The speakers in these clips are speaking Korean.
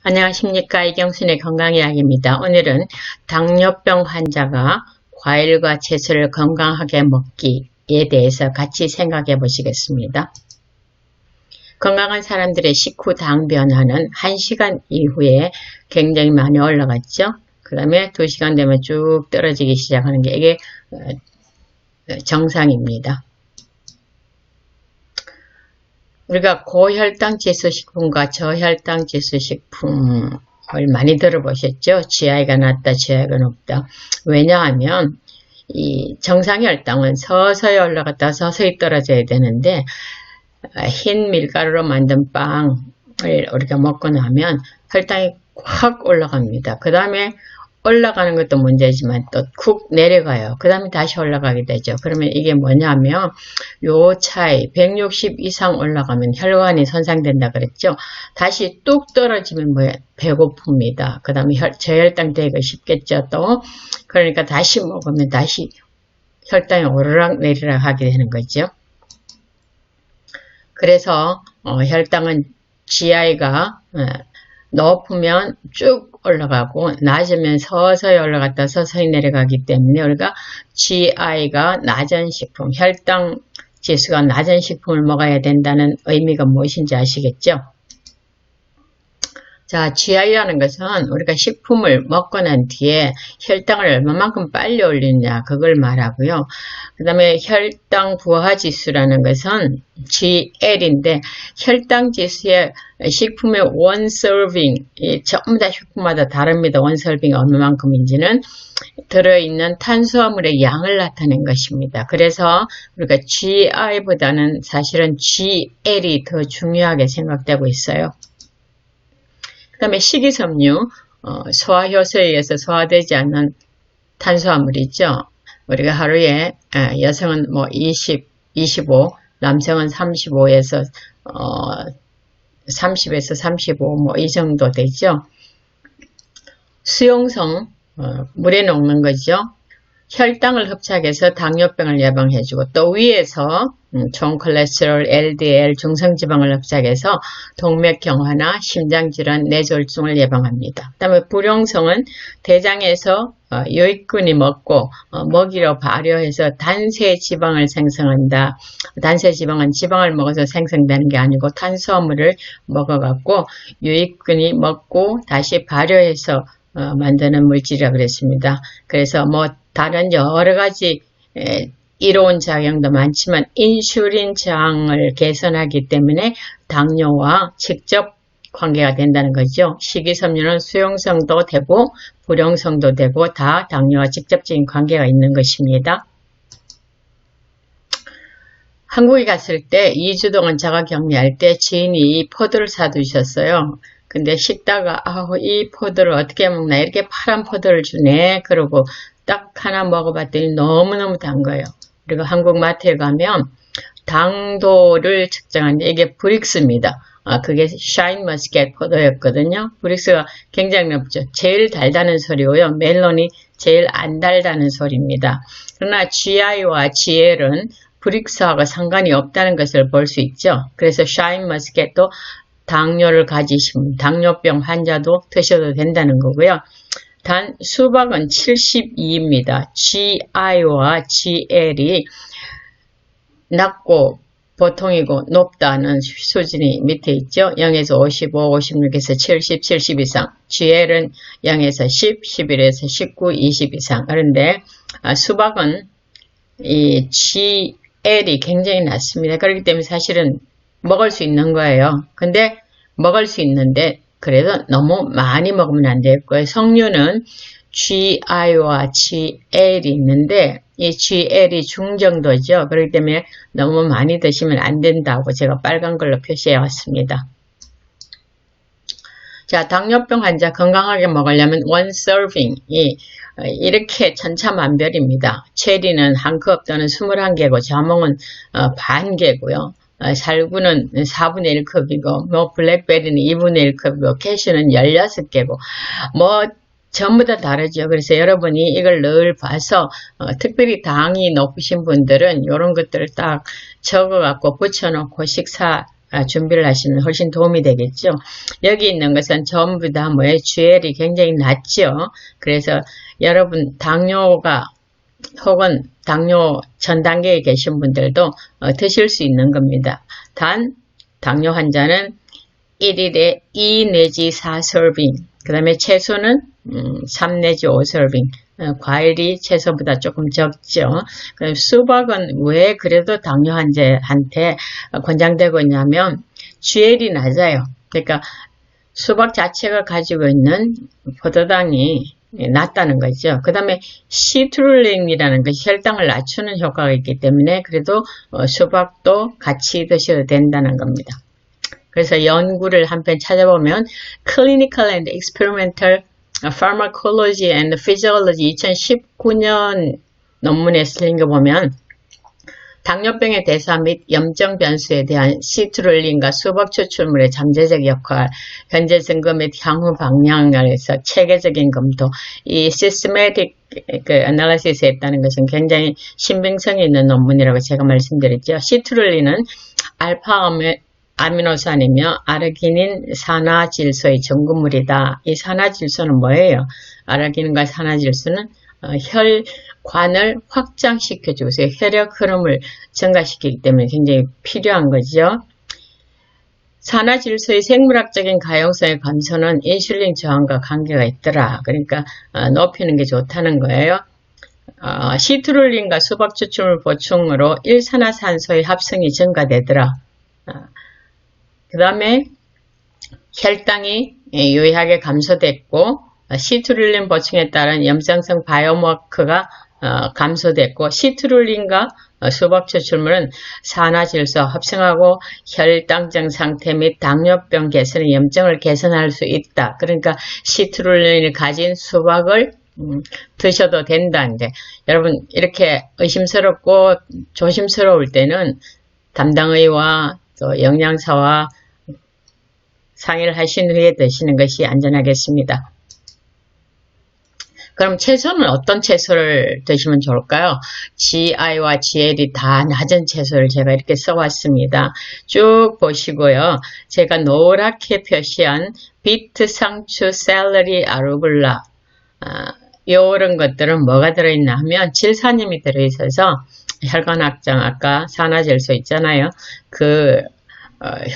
안녕하십니까. 이경순의 건강이야기입니다. 오늘은 당뇨병 환자가 과일과 채소를 건강하게 먹기에 대해서 같이 생각해 보시겠습니다. 건강한 사람들의 식후 당 변화는 1시간 이후에 굉장히 많이 올라갔죠. 그 다음에 2시간 되면 쭉 떨어지기 시작하는 게 이게 정상입니다. 우리가 고혈당 지수식품과 저혈당 지수식품을 많이 들어보셨죠? GI가 낮다, GI가 높다. 왜냐하면 이 정상혈당은 서서히 올라갔다 서서히 떨어져야 되는데 흰 밀가루로 만든 빵을 우리가 먹고 나면 혈당이 확 올라갑니다. 그 다음에 올라가는 것도 문제지만 또 쿡 내려가요. 그 다음에 다시 올라가게 되죠. 그러면 이게 뭐냐면 요 차이 160 이상 올라가면 혈관이 손상된다 그랬죠. 다시 뚝 떨어지면 뭐예요? 배고픕니다. 그 다음에 저혈당 되기가 쉽겠죠. 또 그러니까 다시 먹으면 다시 혈당이 오르락 내리락 하게 되는 거죠. 그래서 혈당은 GI가 높으면 쭉 올라가고 낮으면 서서히 올라갔다 서서히 내려가기 때문에 우리가 GI가 낮은 식품, 혈당 지수가 낮은 식품을 먹어야 된다는 의미가 무엇인지 아시겠죠? 자, GI라는 것은 우리가 식품을 먹고 난 뒤에 혈당을 얼마만큼 빨리 올리느냐 그걸 말하고요. 그 다음에 혈당 부하 지수라는 것은 GL인데 혈당 지수의 식품의 원 서빙, 전부 다 식품마다 다릅니다. 원 서빙이 얼마만큼인지는 들어있는 탄수화물의 양을 나타낸 것입니다. 그래서 우리가 GI보다는 사실은 GL이 더 중요하게 생각되고 있어요. 그 다음에 식이섬유, 소화효소에 의해서 소화되지 않는 탄수화물이죠. 우리가 하루에 여성은 뭐 20, 25, 남성은 35에서 30에서 35 뭐 이 정도 되죠. 수용성, 물에 녹는 거죠. 혈당을 흡착해서 당뇨병을 예방해주고 또 위에서 좋은 콜레스테롤, LDL, 중성지방을 흡착해서 동맥경화나 심장질환, 뇌졸중을 예방합니다. 그 다음에 불용성은 대장에서 유익균이 먹고 먹이로 발효해서 단세지방을 생성한다. 단세지방은 지방을 먹어서 생성되는 게 아니고 탄수화물을 먹어갖고 유익균이 먹고 다시 발효해서 만드는 물질이라고 그랬습니다. 그래서 뭐 다른 여러 가지 이로운 작용도 많지만 인슐린 저항을 개선하기 때문에 당뇨와 직접 관계가 된다는 거죠. 식이섬유는 수용성도 되고 불용성도 되고 다 당뇨와 직접적인 관계가 있는 것입니다. 한국에 갔을 때 2주 동안 자가격리할 때 지인이 이 포도를 사두셨어요. 근데 식다가 이 포도를 어떻게 먹나 이렇게 파란 포도를 주네 그러고 딱 하나 먹어봤더니 너무너무 단 거예요. 그리고 한국 마트에 가면 당도를 측정하는데 이게 브릭스입니다. 그게 샤인머스켓 포도였거든요. 브릭스가 굉장히 높죠. 제일 달다는 소리고요. 멜론이 제일 안 달다는 소리입니다. 그러나 GI와 GL은 브릭스하고 상관이 없다는 것을 볼 수 있죠. 그래서 샤인머스켓도 당뇨를 가지신 당뇨병 환자도 드셔도 된다는 거고요. 단 수박은 72입니다. GI와 GL이 낮고 보통이고 높다는 수준이 밑에 있죠. 0에서 55, 56에서 70, 70 이상. GL은 0에서 10, 11에서 19, 20 이상. 그런데 수박은 이 GL이 굉장히 낮습니다. 그렇기 때문에 사실은 먹을 수 있는 거예요. 근데 먹을 수 있는데 그래도 너무 많이 먹으면 안 될 거예요. 석류는 GI와 GL이 있는데 이 GL이 중정도죠. 그렇기 때문에 너무 많이 드시면 안 된다고 제가 빨간 걸로 표시해 왔습니다. 자, 당뇨병 환자 건강하게 먹으려면 원 서빙이 이렇게 천차만별입니다. 체리는 한 컵 또는 21개고 자몽은 반 개고요. 살구는 4분의 1컵이고 뭐 블랙베리는 2분의 1컵이고 캐슈는 16개고 뭐 전부 다 다르죠. 그래서 여러분이 이걸 늘 봐서 특별히 당이 높으신 분들은 이런 것들을 딱 적어갖고 붙여놓고 식사 준비를 하시면 훨씬 도움이 되겠죠. 여기 있는 것은 전부 다 뭐예요? GL이 굉장히 낮죠. 그래서 여러분 당뇨가 혹은 당뇨 전 단계에 계신 분들도 드실 수 있는 겁니다. 단 당뇨 환자는 1일에 2 내지 4서빙, 그 다음에 채소는 3 내지 5서빙, 과일이 채소보다 조금 적죠. 그럼 수박은 왜 그래도 당뇨 환자한테 권장되고 있냐면 GL이 낮아요. 그러니까 수박 자체가 가지고 있는 포도당이 낮다는 거죠. 그 다음에 시트룰린이라는 것이 혈당을 낮추는 효과가 있기 때문에 그래도 수박도 같이 드셔도 된다는 겁니다. 그래서 연구를 한편 찾아보면 Clinical and Experimental Pharmacology and Physiology 2019년 논문에 실린 거 보면 당뇨병의 대사 및 염증 변수에 대한 시트룰린과 수박 추출물의 잠재적 역할, 현재 증거 및 향후 방향에서 체계적인 검토, 이 시스테매틱 애널리시스에 했다는 것은 굉장히 신빙성이 있는 논문이라고 제가 말씀드렸죠. 시트룰린은 알파 아미노산이며 아르기닌 산화질소의 전구물이다. 이 산화질소는 뭐예요? 아르기닌과 산화질소는 혈관을 확장시켜주고 혈액 흐름을 증가시키기 때문에 굉장히 필요한 거죠. 산화질소의 생물학적인 가용성의 감소는 인슐린 저항과 관계가 있더라. 그러니까 높이는 게 좋다는 거예요. 시트룰린과 수박 추출물 보충으로 일산화산소의 합성이 증가되더라. 그 다음에 혈당이 유의하게 감소됐고 시트룰린 보충에 따른 염증성 바이오마커가 감소됐고 시트룰린과 수박 추출물은 산화질소 합성하고 혈당증 상태 및 당뇨병 개선의 염증을 개선할 수 있다. 그러니까 시트룰린을 가진 수박을 드셔도 된다는데 여러분 이렇게 의심스럽고 조심스러울 때는 담당의와 또 영양사와 상의를 하신 후에 드시는 것이 안전하겠습니다. 그럼 채소는 어떤 채소를 드시면 좋을까요? GI와 GL이 다 낮은 채소를 제가 이렇게 써왔습니다. 쭉 보시고요. 제가 노랗게 표시한 비트, 상추, 샐러리, 아루굴라 이런 것들은 뭐가 들어있나 하면 질산염이 들어있어서 혈관 확장, 아까 산화질소 있잖아요.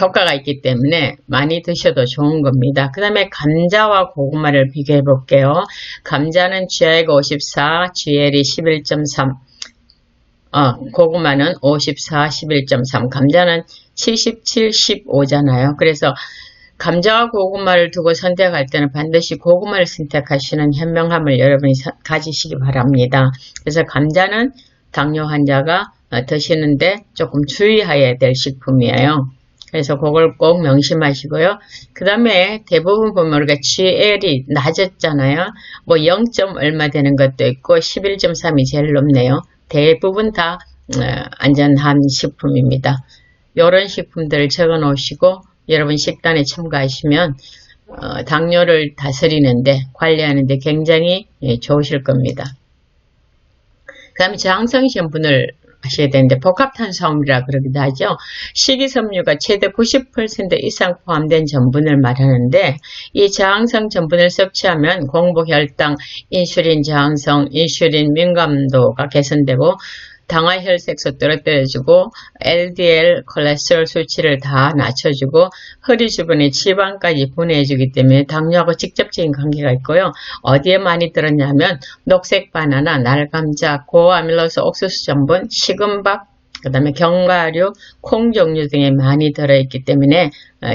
효과가 있기 때문에 많이 드셔도 좋은 겁니다. 그 다음에 감자와 고구마를 비교해 볼게요. 감자는 GI가 54, GL이 11.3, 고구마는 54, 11.3, 감자는 77, 15잖아요. 그래서 감자와 고구마를 두고 선택할 때는 반드시 고구마를 선택하시는 현명함을 여러분이 가지시기 바랍니다. 그래서 감자는 당뇨 환자가 드시는데 조금 주의해야 될 식품이에요. 그래서 그걸 꼭 명심하시고요. 그 다음에 대부분 보면 우리가 GL이 낮았잖아요. 뭐 0. 얼마 되는 것도 있고 11.3이 제일 높네요. 대부분 다 안전한 식품입니다. 이런 식품들을 적어 놓으시고 여러분 식단에 첨가하시면 당뇨를 다스리는데 관리하는데 굉장히 좋으실 겁니다. 그 다음에 저항성 성분을 하셔야 되는데 복합탄수화물이라 그러기도 하죠. 식이섬유가 최대 90% 이상 포함된 전분을 말하는데 이 저항성 전분을 섭취하면 공복 혈당, 인슐린 저항성, 인슐린 민감도가 개선되고 당화 혈색소 떨어뜨려주고 LDL 콜레스테롤 수치를 다 낮춰주고 허리 주변의 지방까지 분해해주기 때문에 당뇨하고 직접적인 관계가 있고요. 어디에 많이 들었냐면 녹색 바나나, 날감자, 고아밀로스 옥수수 전분, 식은밥, 그 다음에 견과류, 콩 종류 등에 많이 들어있기 때문에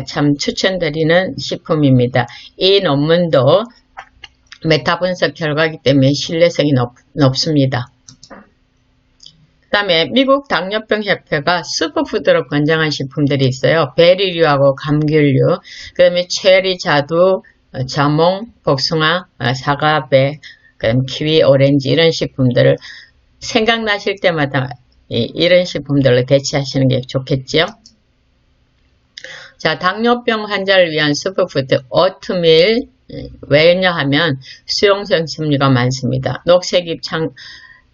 참 추천드리는 식품입니다. 이 논문도 메타 분석 결과이기 때문에 신뢰성이 높습니다. 그 다음에 미국 당뇨병 협회가 슈퍼푸드로 권장한 식품들이 있어요. 베리류하고 감귤류, 그 다음에 체리, 자두, 자몽, 복숭아, 사과배, 그 다음에 키위, 오렌지 이런 식품들을 생각나실 때마다 이런 식품들로 대체하시는 게 좋겠죠. 자, 당뇨병 환자를 위한 슈퍼푸드 오트밀, 왜냐하면 수용성 섬유가 많습니다. 녹색잎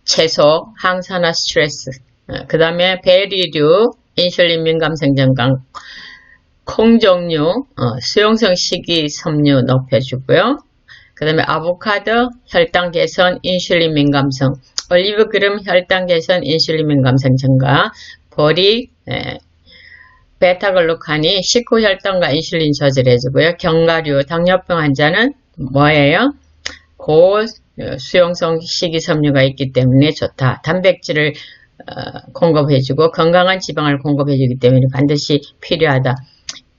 채소, 항산화 스트레스, 그 다음에 베리류, 인슐린 민감성 증강, 콩 종류, 수용성 식이섬유 높여주고요. 그 다음에 아보카도, 혈당 개선, 인슐린 민감성, 올리브 기름, 혈당 개선, 인슐린 민감성 증가, 보리, 베타글루칸이 식후 혈당과 인슐린 조절해주고요. 견과류, 당뇨병 환자는 뭐예요? 고수용성 식이섬유가 있기 때문에 좋다. 단백질을 공급해주고 건강한 지방을 공급해주기 때문에 반드시 필요하다.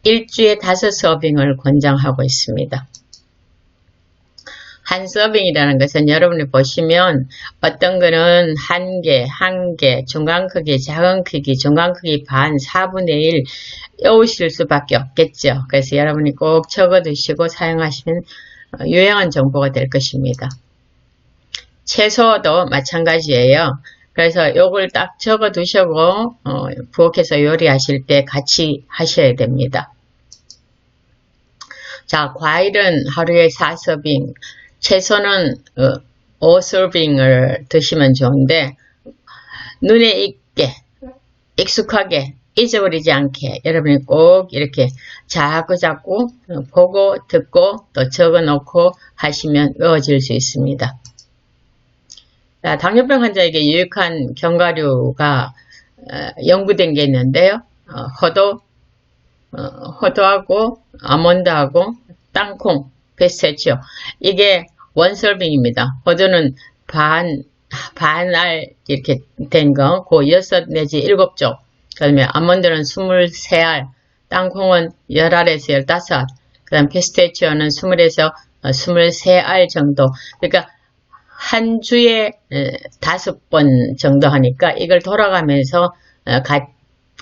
일주에 5서빙을 권장하고 있습니다. 한 서빙이라는 것은 여러분이 보시면 어떤 거는 한 개, 중간 크기, 작은 크기, 중간 크기 반, 4분의 1 외우실 수밖에 없겠죠. 그래서 여러분이 꼭 적어 두시고 사용하시면 유용한 정보가 될 것입니다. 채소도 마찬가지예요. 그래서 요걸 딱 적어 두시고 부엌에서 요리하실 때 같이 하셔야 됩니다. 자, 과일은 하루에 4서빙, 채소는 5서빙을 드시면 좋은데 눈에 익게, 익숙하게, 잊어버리지 않게 여러분이 꼭 이렇게 자꾸 보고 듣고 또 적어놓고 하시면 외워질 수 있습니다. 자, 당뇨병 환자에게 유익한 견과류가 연구된 게 있는데요. 호두하고 아몬드하고 땅콩, 피스타치오. 이게 원서빙입니다. 호두는 반알 이렇게 된 거, 그 6 내지 7쪽. 그 다음에 아몬드는 23알, 땅콩은 10알에서 15알, 그 다음 피스타치오는 20에서 23알 정도. 그러니까 한 주에 5번 정도 하니까 이걸 돌아가면서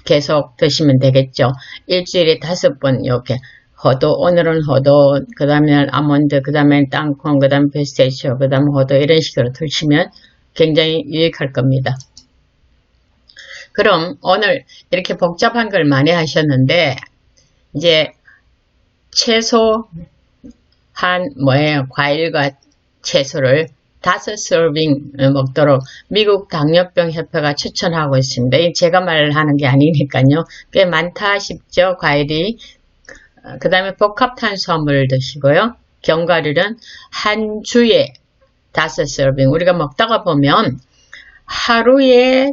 계속 드시면 되겠죠. 일주일에 5번 이렇게 호두, 오늘은 호두, 그 다음에 아몬드, 그 다음에 땅콩, 그 다음에 피스타치오, 그 다음에 호두 이런 식으로 드시면 굉장히 유익할 겁니다. 그럼 오늘 이렇게 복잡한 걸 많이 하셨는데 이제 최소 과일과 채소를 5서빙 먹도록 미국 당뇨병 협회가 추천하고 있습니다. 제가 말하는 게 아니니까요. 꽤 많다 싶죠, 과일이. 그 다음에 복합탄수화물을 드시고요. 견과류는 한 주에 5서빙. 우리가 먹다가 보면 하루에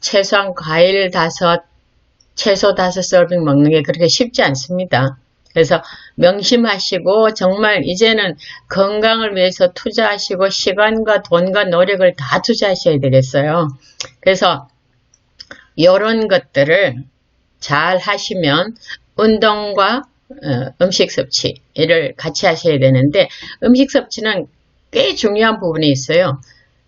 최소한 과일 5, 채소 5서빙 먹는 게 그렇게 쉽지 않습니다. 그래서 명심하시고 정말 이제는 건강을 위해서 투자하시고 시간과 돈과 노력을 다 투자하셔야 되겠어요. 그래서 이런 것들을 잘 하시면 운동과 음식 섭취를 같이 하셔야 되는데 음식 섭취는 꽤 중요한 부분이 있어요.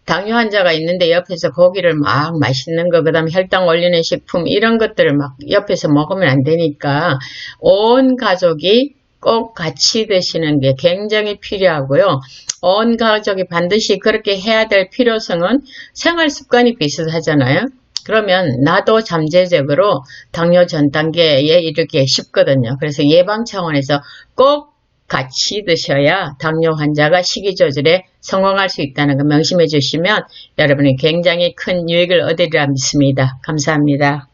당뇨 환자가 있는데 옆에서 고기를 막 맛있는 거, 그 다음에 혈당 올리는 식품 이런 것들을 막 옆에서 먹으면 안 되니까 온 가족이 꼭 같이 드시는 게 굉장히 필요하고요. 온 가족이 반드시 그렇게 해야 될 필요성은 생활 습관이 비슷하잖아요. 그러면 나도 잠재적으로 당뇨 전 단계에 이르기 쉽거든요. 그래서 예방 차원에서 꼭 같이 드셔야 당뇨 환자가 식이 조절에 성공할 수 있다는 거 명심해 주시면 여러분이 굉장히 큰 유익을 얻으리라 믿습니다. 감사합니다.